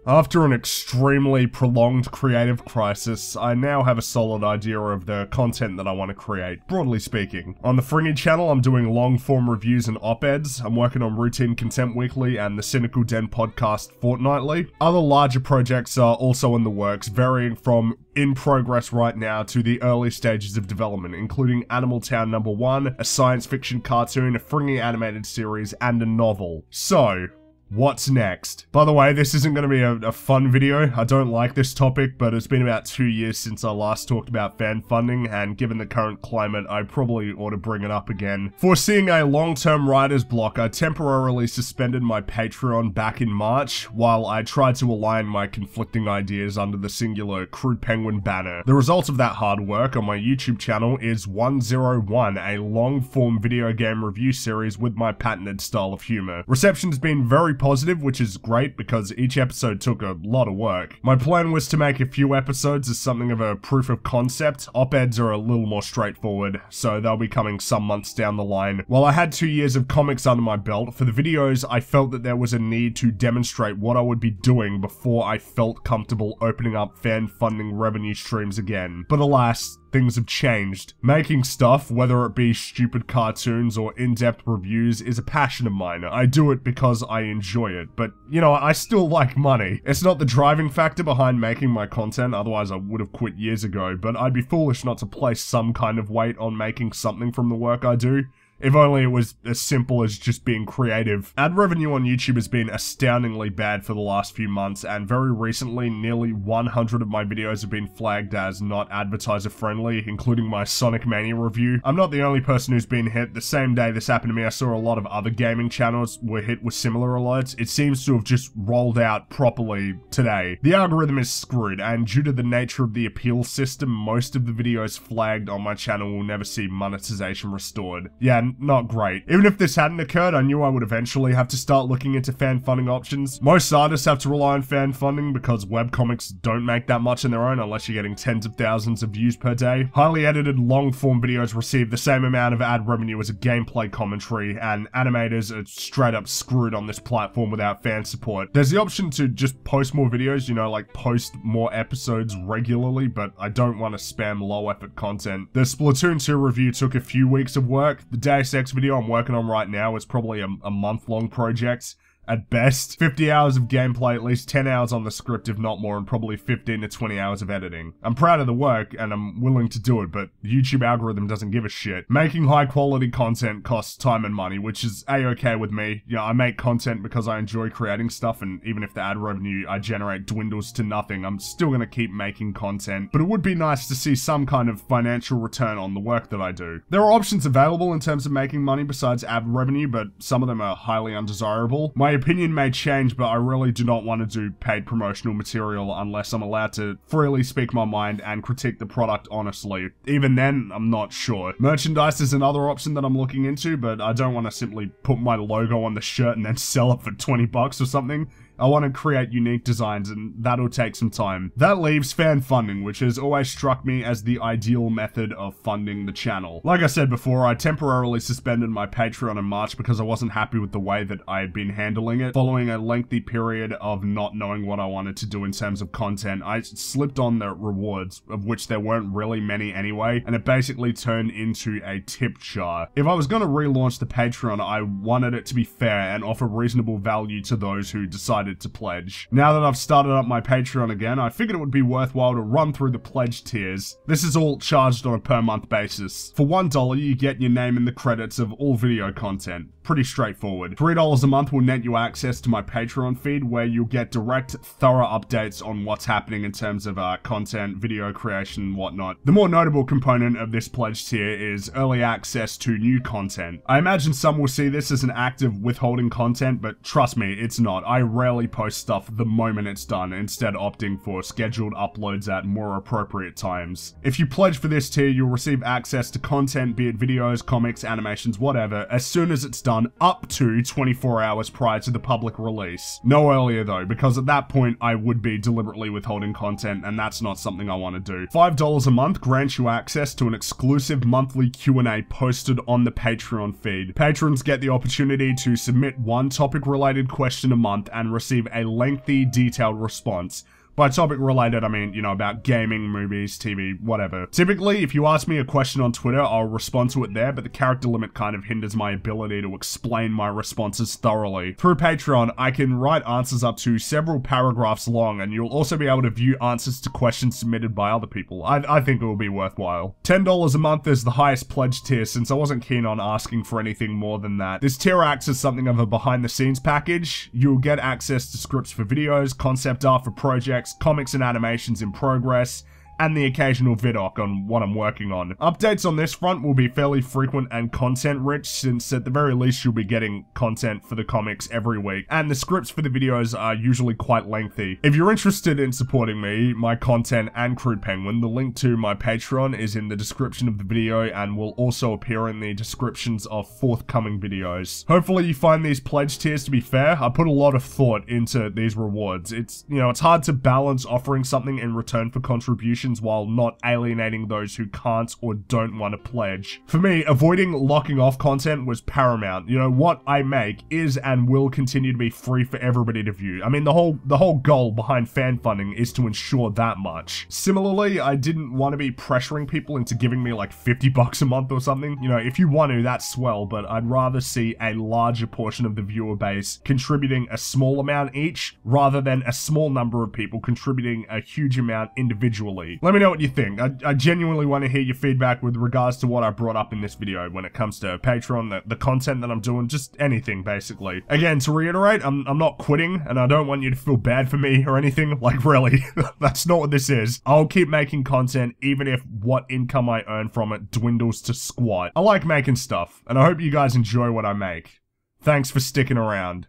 After an extremely prolonged creative crisis, I now have a solid idea of the content that I want to create, broadly speaking. On the Fringy channel, I'm doing long-form reviews and op-eds. I'm working on Routine Content Weekly and the Cynical Den podcast fortnightly. Other larger projects are also in the works, varying from in progress right now to the early stages of development, including Animal Town #1, a science fiction cartoon, a Fringy animated series, and a novel. So, what's next? By the way, this isn't going to be a fun video. I don't like this topic, but it's been about 2 years since I last talked about fan funding, and given the current climate, I probably ought to bring it up again. Foreseeing a long-term writer's block, I temporarily suspended my Patreon back in March, while I tried to align my conflicting ideas under the singular Crude Penguin banner. The result of that hard work on my YouTube channel is 101, a long-form video game review series with my patented style of humor. Reception's been very positive, which is great because each episode took a lot of work. My plan was to make a few episodes as something of a proof of concept. Op-eds are a little more straightforward, so they'll be coming some months down the line. While I had 2 years of comics under my belt, for the videos I felt that there was a need to demonstrate what I would be doing before I felt comfortable opening up fan funding revenue streams again. But alas, things have changed. Making stuff, whether it be stupid cartoons or in-depth reviews, is a passion of mine. I do it because I enjoy it, but, you know, I still like money. It's not the driving factor behind making my content, otherwise I would have quit years ago, but I'd be foolish not to place some kind of weight on making something from the work I do. If only it was as simple as just being creative. Ad revenue on YouTube has been astoundingly bad for the last few months, and very recently, nearly 100 of my videos have been flagged as not advertiser friendly, including my Sonic Mania review. I'm not the only person who's been hit. The same day this happened to me, I saw a lot of other gaming channels were hit with similar alerts. It seems to have just rolled out properly today. The algorithm is screwed, and due to the nature of the appeal system, most of the videos flagged on my channel will never see monetization restored. Yeah, not great. Even if this hadn't occurred, I knew I would eventually have to start looking into fan funding options. Most artists have to rely on fan funding because webcomics don't make that much on their own unless you're getting tens of thousands of views per day. Highly edited long-form videos receive the same amount of ad revenue as a gameplay commentary, and animators are straight up screwed on this platform without fan support. There's the option to just post more videos, you know, like post more episodes regularly, but I don't want to spam low-effort content. The Splatoon 2 review took a few weeks of work. The Deus Ex video I'm working on right now is probably a month-long project. At best, 50 hours of gameplay, at least 10 hours on the script if not more, and probably 15 to 20 hours of editing. I'm proud of the work, and I'm willing to do it, but the YouTube algorithm doesn't give a shit. Making high quality content costs time and money, which is a-okay with me. You know, I make content because I enjoy creating stuff, and even if the ad revenue I generate dwindles to nothing, I'm still gonna keep making content. But it would be nice to see some kind of financial return on the work that I do. There are options available in terms of making money besides ad revenue, but some of them are highly undesirable. My opinion may change, but I really do not want to do paid promotional material unless I'm allowed to freely speak my mind and critique the product honestly. Even then, I'm not sure. Merchandise is another option that I'm looking into, but I don't want to simply put my logo on the shirt and then sell it for 20 bucks or something. I want to create unique designs, and that'll take some time. That leaves fan funding, which has always struck me as the ideal method of funding the channel. Like I said before, I temporarily suspended my Patreon in March because I wasn't happy with the way that I had been handling it. Following a lengthy period of not knowing what I wanted to do in terms of content, I slipped on the rewards, of which there weren't really many anyway, and it basically turned into a tip jar. If I was going to relaunch the Patreon, I wanted it to be fair and offer reasonable value to those who decided to pledge. Now that I've started up my Patreon again, I figured it would be worthwhile to run through the pledge tiers. This is all charged on a per month basis. For $1, you get your name in the credits of all video content. Pretty straightforward. $3 a month will net you access to my Patreon feed, where you'll get direct, thorough updates on what's happening in terms of content, video creation, and whatnot. The more notable component of this pledge tier is early access to new content. I imagine some will see this as an act of withholding content, but trust me, it's not. I rarely post stuff the moment it's done, instead opting for scheduled uploads at more appropriate times. If you pledge for this tier, you'll receive access to content, be it videos, comics, animations, whatever, as soon as it's done, up to 24 hours prior to the public release. No earlier though, because at that point I would be deliberately withholding content, and that's not something I want to do. $5 a month grants you access to an exclusive monthly Q&A posted on the Patreon feed. Patrons get the opportunity to submit one topic-related question a month and receive a lengthy, detailed response. By topic related, I mean, you know, about gaming, movies, TV, whatever. Typically, if you ask me a question on Twitter, I'll respond to it there, but the character limit kind of hinders my ability to explain my responses thoroughly. Through Patreon, I can write answers up to several paragraphs long, and you'll also be able to view answers to questions submitted by other people. I think it will be worthwhile. $10 a month is the highest pledge tier, since I wasn't keen on asking for anything more than that. This tier acts as something of a behind-the-scenes package. You'll get access to scripts for videos, concept art for projects, comics and animations in progress, and the occasional vidoc on what I'm working on. Updates on this front will be fairly frequent and content rich, since at the very least you'll be getting content for the comics every week, and the scripts for the videos are usually quite lengthy. If you're interested in supporting me, my content, and Crude Penguin, the link to my Patreon is in the description of the video and will also appear in the descriptions of forthcoming videos. Hopefully you find these pledge tiers to be fair. I put a lot of thought into these rewards. It's hard to balance offering something in return for contributions while not alienating those who can't or don't want to pledge. For me, avoiding locking off content was paramount. You know, what I make is and will continue to be free for everybody to view. I mean, the whole goal behind fan funding is to ensure that much. Similarly, I didn't want to be pressuring people into giving me like $50 a month or something. You know, if you want to, that's swell, but I'd rather see a larger portion of the viewer base contributing a small amount each, rather than a small number of people contributing a huge amount individually. Let me know what you think. I genuinely want to hear your feedback with regards to what I brought up in this video when it comes to Patreon, the content that I'm doing, just anything basically. Again, to reiterate, I'm not quitting, and I don't want you to feel bad for me or anything. Like, really, that's not what this is. I'll keep making content even if what income I earn from it dwindles to squat. I like making stuff, and I hope you guys enjoy what I make. Thanks for sticking around.